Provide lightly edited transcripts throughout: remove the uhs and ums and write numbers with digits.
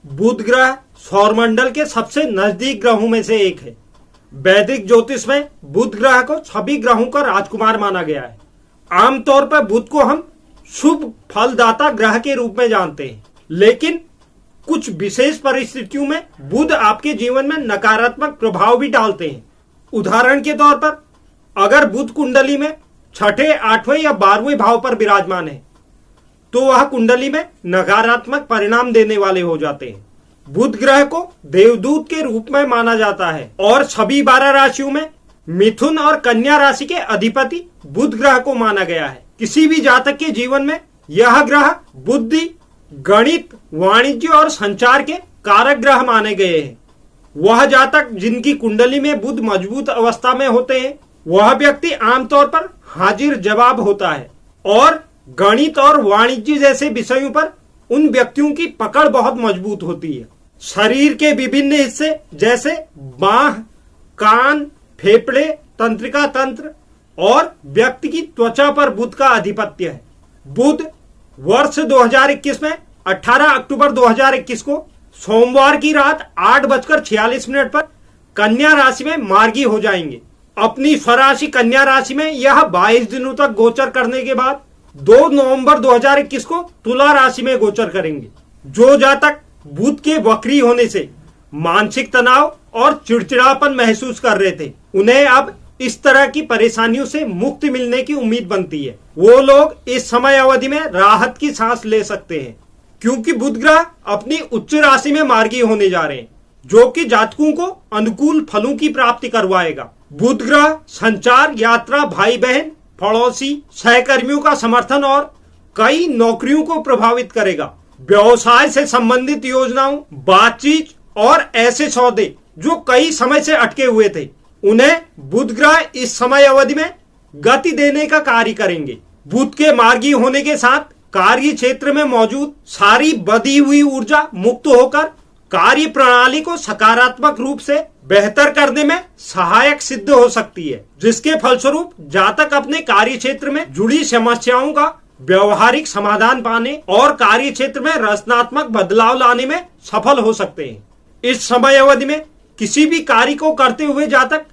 बुध ग्रह सौरमंडल के सबसे नजदीक ग्रहों में से एक है। वैदिक ज्योतिष में बुध ग्रह को सभी ग्रहों का राजकुमार माना गया है। आमतौर पर बुध को हम शुभ फलदाता ग्रह के रूप में जानते हैं, लेकिन कुछ विशेष परिस्थितियों में बुध आपके जीवन में नकारात्मक प्रभाव भी डालते हैं। उदाहरण के तौर पर अगर बुध कुंडली में छठे, आठवें या 12वें भाव पर विराजमान है तो वह कुंडली में नकारात्मक परिणाम देने वाले हो जाते हैं। बुध ग्रह को देवदूत के रूप में माना जाता है और सभी 12 राशियों में मिथुन और कन्या राशि के अधिपति बुध ग्रह को माना गया है। किसी भी जातक के जीवन में यह ग्रह बुद्धि, गणित, वाणिज्य और संचार के कारक ग्रह माने गए हैं। वह जातक जिनकी कुंडली में बुध मजबूत अवस्था में होते हैं, वह व्यक्ति आमतौर पर हाजिर जवाब होता है और गणित और वाणिज्य जैसे विषयों पर उन व्यक्तियों की पकड़ बहुत मजबूत होती है। शरीर के विभिन्न हिस्से जैसे बाह, कान, फेफड़े, तंत्रिका तंत्र और व्यक्ति की त्वचा पर बुध का आधिपत्य है। बुध वर्ष 2021 में 18 अक्टूबर 2021 को सोमवार की रात 8:46 पर कन्या राशि में मार्गी हो जाएंगे। अपनी स्वराशि कन्या राशि में यह 22 दिनों तक गोचर करने के बाद 2 नवंबर 2021 को तुला राशि में गोचर करेंगे। जो जातक बुध के वक्री होने से मानसिक तनाव और चिड़चिड़ापन महसूस कर रहे थे, उन्हें अब इस तरह की परेशानियों से मुक्ति मिलने की उम्मीद बनती है। वो लोग इस समय अवधि में राहत की सांस ले सकते हैं, क्योंकि बुध ग्रह अपनी उच्च राशि में मार्गी होने जा रहे हैं, जो कि जातकों को अनुकूल फलों की प्राप्ति करवाएगा। बुध ग्रह संचार, यात्रा, भाई बहन, पड़ोसी, सहकर्मियों का समर्थन और कई नौकरियों को प्रभावित करेगा। व्यवसाय से संबंधित योजनाओं, बातचीत और ऐसे सौदे जो कई समय से अटके हुए थे, उन्हें बुध ग्रह इस समय अवधि में गति देने का कार्य करेंगे। बुध के मार्गी होने के साथ कार्य क्षेत्र में मौजूद सारी बधी हुई ऊर्जा मुक्त होकर कार्य प्रणाली को सकारात्मक रूप से बेहतर करने में सहायक सिद्ध हो सकती है, जिसके फलस्वरूप जातक अपने कार्य क्षेत्र में जुड़ी समस्याओं का व्यवहारिक समाधान पाने और कार्य क्षेत्र में रचनात्मक बदलाव लाने में सफल हो सकते हैं। इस समय अवधि में किसी भी कार्य को करते हुए जातक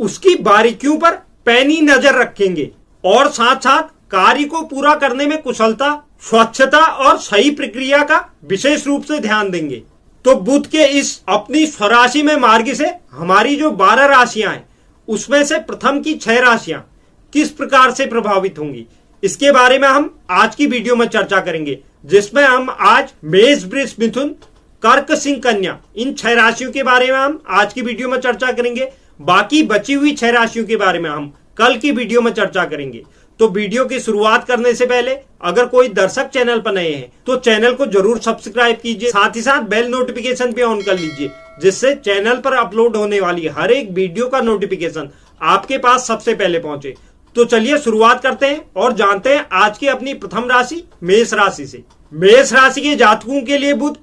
उसकी बारीकियों पर पैनी नजर रखेंगे और साथ साथ कार्य को पूरा करने में कुशलता, स्वच्छता और सही प्रक्रिया का विशेष रूप से ध्यान देंगे। तो बुध के इस अपनी स्वराशि में मार्गी से हमारी जो 12 राशियां हैं, उसमें से प्रथम की 6 राशियां किस प्रकार से प्रभावित होंगी, इसके बारे में हम आज की वीडियो में चर्चा करेंगे, जिसमें हम आज मेष, वृष, मिथुन, कर्क, सिंह, कन्या, इन 6 राशियों के बारे में हम आज की वीडियो में चर्चा करेंगे। बाकी बची हुई 6 राशियों के बारे में हम कल की वीडियो में चर्चा करेंगे। तो वीडियो की शुरुआत करने से पहले अगर कोई दर्शक चैनल पर नए हैं तो चैनल को जरूर सब्सक्राइब कीजिए, साथ ही साथ बेल नोटिफिकेशन भी ऑन कर लीजिए, जिससे चैनल पर अपलोड होने वाली हर एक वीडियो का नोटिफिकेशन आपके पास सबसे पहले पहुंचे। तो चलिए शुरुआत करते हैं और जानते हैं आज की अपनी प्रथम राशि मेष राशि से। मेष राशि के जातकों के लिए बुध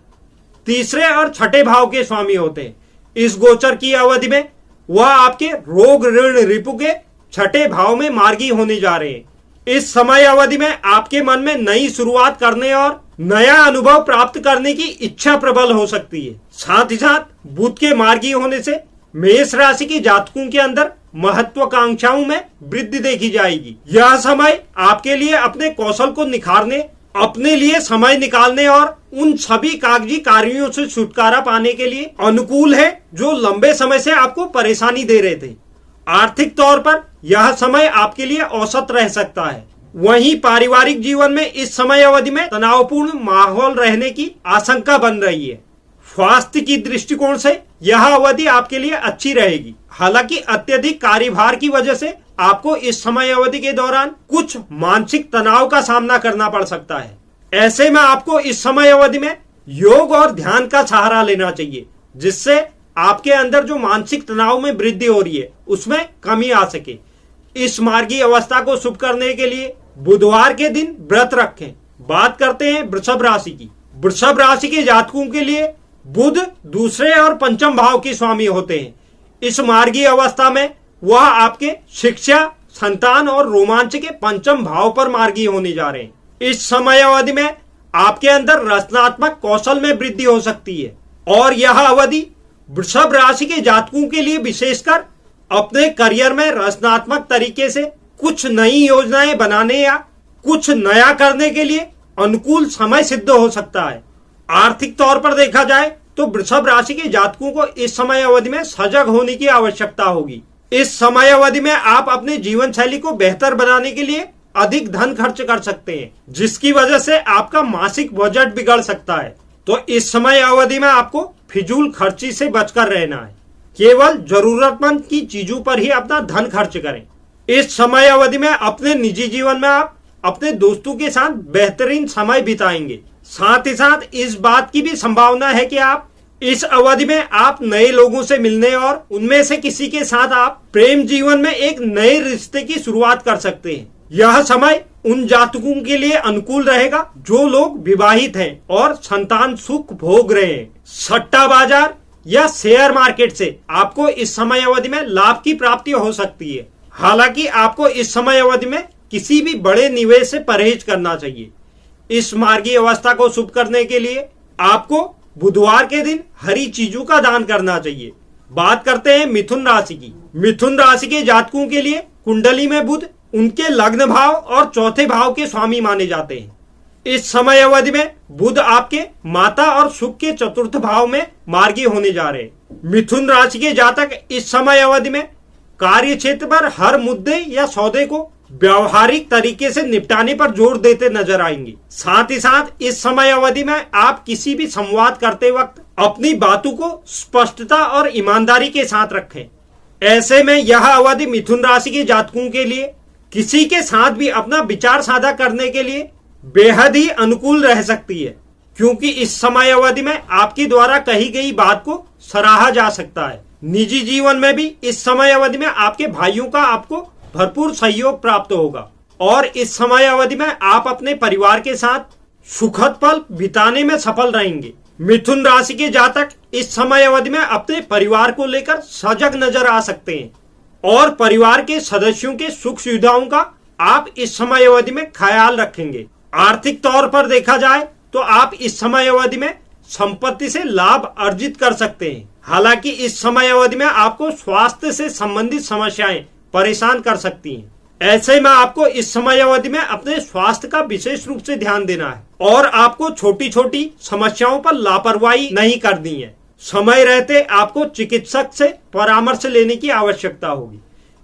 तीसरे और छठे भाव के स्वामी होते हैं। इस गोचर की अवधि में वह आपके रोग, ऋण, रिपु के छठे भाव में मार्गी होने जा रहे हैं। इस समय अवधि में आपके मन में नई शुरुआत करने और नया अनुभव प्राप्त करने की इच्छा प्रबल हो सकती है। साथ ही साथ बुध के मार्गी होने से मेष राशि के जातकों के अंदर महत्वाकांक्षाओं में वृद्धि देखी जाएगी। यह समय आपके लिए अपने कौशल को निखारने, अपने लिए समय निकालने और उन सभी कागजी कार्यों से छुटकारा पाने के लिए अनुकूल है जो लंबे समय से आपको परेशानी दे रहे थे। आर्थिक तौर पर यह समय आपके लिए औसत रह सकता है। वहीं पारिवारिक जीवन में इस समय अवधि में तनावपूर्ण माहौल रहने की आशंका बन रही है। स्वास्थ्य की दृष्टिकोण से यह अवधि आपके लिए अच्छी रहेगी। हालांकि अत्यधिक कार्यभार की वजह से आपको इस समय अवधि के दौरान कुछ मानसिक तनाव का सामना करना पड़ सकता है। ऐसे में आपको इस समय अवधि में योग और ध्यान का सहारा लेना चाहिए, जिससे आपके अंदर जो मानसिक तनाव में वृद्धि हो रही है उसमें कमी आ सके। इस मार्गी अवस्था को शुभ करने के लिए बुधवार के दिन व्रत रखें। बात करते हैं वृषभ राशि की। वृषभ राशि के जातकों के लिए बुध दूसरे और पंचम भाव के स्वामी होते हैं। इस मार्गी अवस्था में वह आपके शिक्षा, संतान और रोमांच के पंचम भाव पर मार्गी होने जा रहे हैं। इस समय अवधि में आपके अंदर रचनात्मक कौशल में वृद्धि हो सकती है। और यह अवधि वृषभ राशि के जातकों के लिए विशेषकर अपने करियर में रचनात्मक तरीके से कुछ नई योजनाएं बनाने या कुछ नया करने के लिए अनुकूल समय सिद्ध हो सकता है। आर्थिक तौर पर देखा जाए तो वृषभ राशि के जातकों को इस समय अवधि में सजग होने की आवश्यकता होगी। इस समय अवधि में आप अपने जीवन शैली को बेहतर बनाने के लिए अधिक धन खर्च कर सकते हैं, जिसकी वजह से आपका मासिक बजट बिगड़ सकता है। तो इस समय अवधि में आपको फिजूल खर्ची से बचकर रहना है। केवल जरूरतमंद की चीजों पर ही अपना धन खर्च करें। इस समय अवधि में अपने निजी जीवन में आप अपने दोस्तों के साथ बेहतरीन समय बिताएंगे। साथ ही साथ इस बात की भी संभावना है कि आप इस अवधि में आप नए लोगों से मिलने और उनमें से किसी के साथ आप प्रेम जीवन में एक नए रिश्ते की शुरुआत कर सकते हैं। यह समय उन जातकों के लिए अनुकूल रहेगा जो लोग विवाहित हैं और संतान सुख भोग रहे हैं। सट्टा बाजार या शेयर मार्केट से आपको इस समय अवधि में लाभ की प्राप्ति हो सकती है। हालांकि आपको इस समय अवधि में किसी भी बड़े निवेश से परहेज करना चाहिए। इस मार्गीय अवस्था को शुभ करने के लिए आपको बुधवार के दिन हरी चीजों का दान करना चाहिए। बात करते हैं मिथुन राशि की। मिथुन राशि के जातकों के लिए कुंडली में बुध उनके लग्न भाव और चौथे भाव के स्वामी माने जाते हैं। इस समय अवधि में बुध आपके माता और सुख के चतुर्थ भाव में मार्गी होने जा रहे हैं। मिथुन राशि के जातक इस समय अवधि में कार्य क्षेत्र पर हर मुद्दे या सौदे को व्यवहारिक तरीके से निपटाने पर जोर देते नजर आएंगे। साथ ही साथ इस समय अवधि में आप किसी भी संवाद करते वक्त अपनी बातों को स्पष्टता और ईमानदारी के साथ रखें। ऐसे में यह अवधि मिथुन राशि के जातकों के लिए किसी के साथ भी अपना विचार साझा करने के लिए बेहद ही अनुकूल रह सकती है, क्योंकि इस समय अवधि में आपके द्वारा कही गई बात को सराहा जा सकता है। निजी जीवन में भी इस समय अवधि में आपके भाइयों का आपको भरपूर सहयोग प्राप्त होगा और इस समय अवधि में आप अपने परिवार के साथ सुखद पल बिताने में सफल रहेंगे। मिथुन राशि के जातक इस समय अवधि में अपने परिवार को लेकर सजग नजर आ सकते हैं और परिवार के सदस्यों के सुख सुविधाओं का आप इस समय अवधि में ख्याल रखेंगे। आर्थिक तौर पर देखा जाए तो आप इस समय अवधि में संपत्ति से लाभ अर्जित कर सकते हैं। हालांकि इस समय अवधि में आपको स्वास्थ्य से संबंधित समस्याएं परेशान कर सकती हैं। ऐसे में आपको इस समय अवधि में अपने स्वास्थ्य का विशेष रूप से ध्यान देना है और आपको छोटी छोटी समस्याओं पर लापरवाही नहीं करनी है। समय रहते आपको चिकित्सक से परामर्श लेने की आवश्यकता होगी।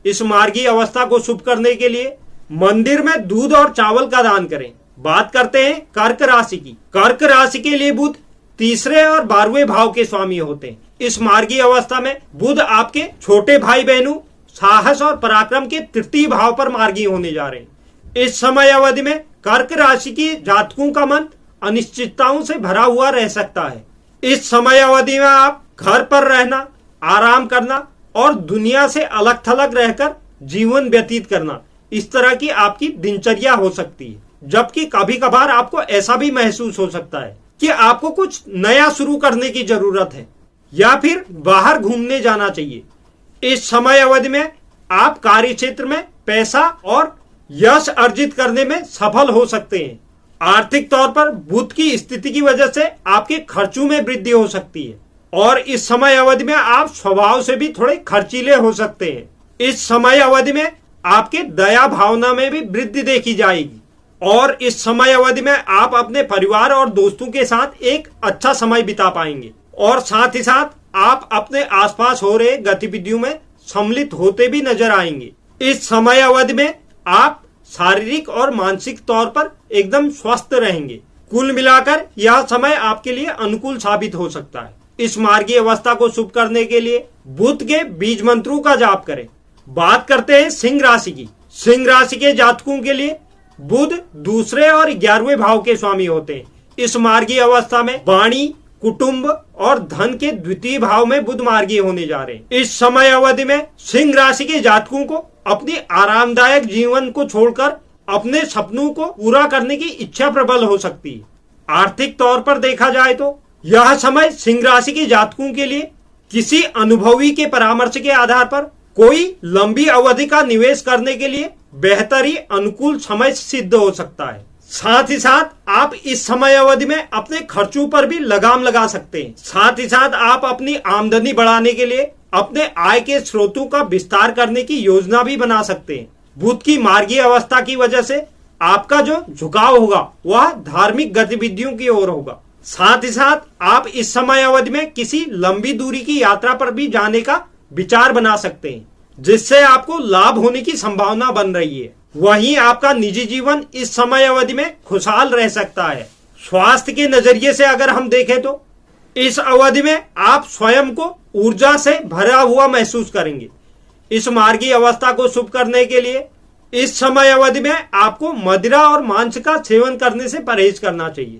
इस मार्गीय अवस्था को शुभ करने के लिए मंदिर में दूध और चावल का दान करें। बात करते हैं कर्क राशि की। कर्क राशि के लिए बुध तीसरे और 12वें भाव के स्वामी होते हैं। इस मार्गीय अवस्था में बुध आपके छोटे भाई बहनों साहस और पराक्रम के तृतीय भाव पर मार्गी होने जा रहे हैं। इस समय अवधि में कर्क राशि के जातकों का मन अनिश्चितताओं से भरा हुआ रह सकता है। इस समय अवधि में आप घर पर रहना, आराम करना और दुनिया से अलग थलग रहकर जीवन व्यतीत करना, इस तरह की आपकी दिनचर्या हो सकती है। जबकि कभी कभार आपको ऐसा भी महसूस हो सकता है कि आपको कुछ नया शुरू करने की जरूरत है या फिर बाहर घूमने जाना चाहिए। इस समय अवधि में आप कार्य क्षेत्र में पैसा और यश अर्जित करने में सफल हो सकते हैं। आर्थिक तौर पर बुध की स्थिति की वजह से आपके खर्चों में वृद्धि हो सकती है और इस समय अवधि में आप स्वभाव से भी थोड़े खर्चीले हो सकते हैं। इस समय अवधि में आपके दया भावना में भी वृद्धि देखी जाएगी और इस समय अवधि में आप अपने परिवार और दोस्तों के साथ एक अच्छा समय बिता पाएंगे और साथ ही साथ आप अपने आसपास हो रहे गतिविधियों में सम्मिलित होते भी नजर आएंगे। इस समय अवधि में आप शारीरिक और मानसिक तौर पर एकदम स्वस्थ रहेंगे। कुल मिलाकर यह समय आपके लिए अनुकूल साबित हो सकता है। इस मार्गीय अवस्था को शुभ करने के लिए बुध के बीज मंत्रों का जाप करें। बात करते हैं सिंह राशि की। सिंह राशि के जातकों के लिए बुध दूसरे और 11वें भाव के स्वामी होते हैं। इस मार्गीय अवस्था में वाणी, कुटुंब और धन के द्वितीय भाव में बुध मार्गी होने जा रहे हैं। इस समय अवधि में सिंह राशि के जातकों को अपनी आरामदायक जीवन को छोड़कर अपने सपनों को पूरा करने की इच्छा प्रबल हो सकती है। आर्थिक तौर पर देखा जाए तो यह समय सिंह राशि के जातकों के लिए किसी अनुभवी के परामर्श के आधार पर कोई लंबी अवधि का निवेश करने के लिए बेहतर ही अनुकूल समय सिद्ध हो सकता है। साथ ही साथ आप इस समय अवधि में अपने खर्चों पर भी लगाम लगा सकते हैं। साथ ही साथ आप अपनी आमदनी बढ़ाने के लिए अपने आय के स्रोतों का विस्तार करने की योजना भी बना सकते हैं। बुध की मार्गीय अवस्था की वजह से आपका जो झुकाव होगा वह धार्मिक गतिविधियों की ओर होगा। साथ ही साथ आप इस समय अवधि में किसी लंबी दूरी की यात्रा पर भी जाने का विचार बना सकते हैं, जिससे आपको लाभ होने की संभावना बन रही है। वहीं आपका निजी जीवन इस समय अवधि में खुशहाल रह सकता है। स्वास्थ्य के नजरिए से अगर हम देखें तो इस अवधि में आप स्वयं को ऊर्जा से भरा हुआ महसूस करेंगे। इस मार्गीय अवस्था को शुभ करने के लिए इस समय अवधि में आपको मदिरा और मांस का सेवन करने से परहेज करना चाहिए।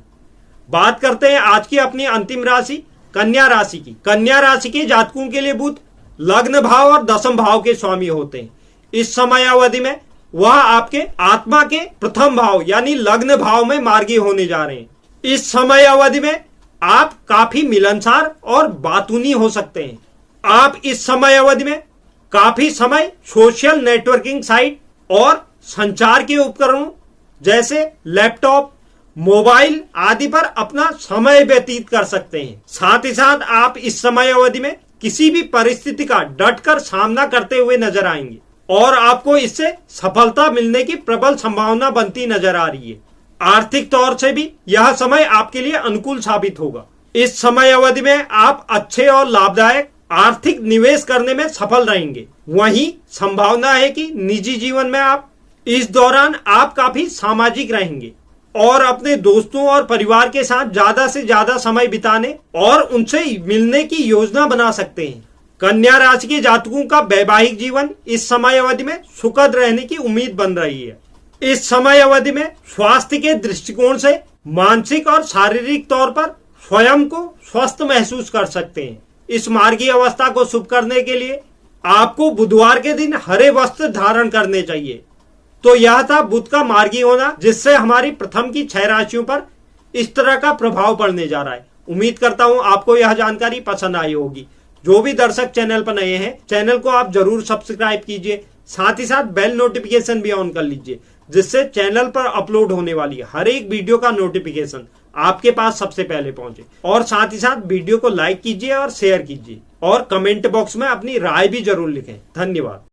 बात करते हैं आज की अपनी अंतिम राशि कन्या राशि की। कन्या राशि के जातकों के लिए बुध लग्न भाव और दशम भाव के स्वामी होते हैं। इस समय अवधि में वह आपके आत्मा के प्रथम भाव यानी लग्न भाव में मार्गी होने जा रहे हैं। इस समय अवधि में आप काफी मिलनसार और बातूनी हो सकते हैं। आप इस समय अवधि में काफी समय सोशल नेटवर्किंग साइट और संचार के उपकरणों जैसे लैपटॉप, मोबाइल आदि पर अपना समय व्यतीत कर सकते हैं। साथ ही साथ आप इस समय अवधि में किसी भी परिस्थिति का डटकर सामना करते हुए नजर आएंगे और आपको इससे सफलता मिलने की प्रबल संभावना बनती नजर आ रही है। आर्थिक तौर से भी यह समय आपके लिए अनुकूल साबित होगा। इस समय अवधि में आप अच्छे और लाभदायक आर्थिक निवेश करने में सफल रहेंगे। वहीं संभावना है कि निजी जीवन में आप इस दौरान आप काफी सामाजिक रहेंगे और अपने दोस्तों और परिवार के साथ ज्यादा से ज्यादा समय बिताने और उनसे मिलने की योजना बना सकते हैं। कन्या राशि के जातकों का वैवाहिक जीवन इस समय अवधि में सुखद रहने की उम्मीद बन रही है। इस समय अवधि में स्वास्थ्य के दृष्टिकोण से मानसिक और शारीरिक तौर पर स्वयं को स्वस्थ महसूस कर सकते हैं। इस मार्गीय अवस्था को शुभ करने के लिए आपको बुधवार के दिन हरे वस्त्र धारण करने चाहिए। तो यह था बुध का मार्गी होना, जिससे हमारी प्रथम की 6 राशियों पर इस तरह का प्रभाव पड़ने जा रहा है। उम्मीद करता हूं आपको यह जानकारी पसंद आई होगी। जो भी दर्शक चैनल पर नए हैं, चैनल को आप जरूर सब्सक्राइब कीजिए। साथ ही साथ बेल नोटिफिकेशन भी ऑन कर लीजिए, जिससे चैनल पर अपलोड होने वाली हर एक वीडियो का नोटिफिकेशन आपके पास सबसे पहले पहुंचे। और साथ ही साथ वीडियो को लाइक कीजिए और शेयर कीजिए और कमेंट बॉक्स में अपनी राय भी जरूर लिखें। धन्यवाद।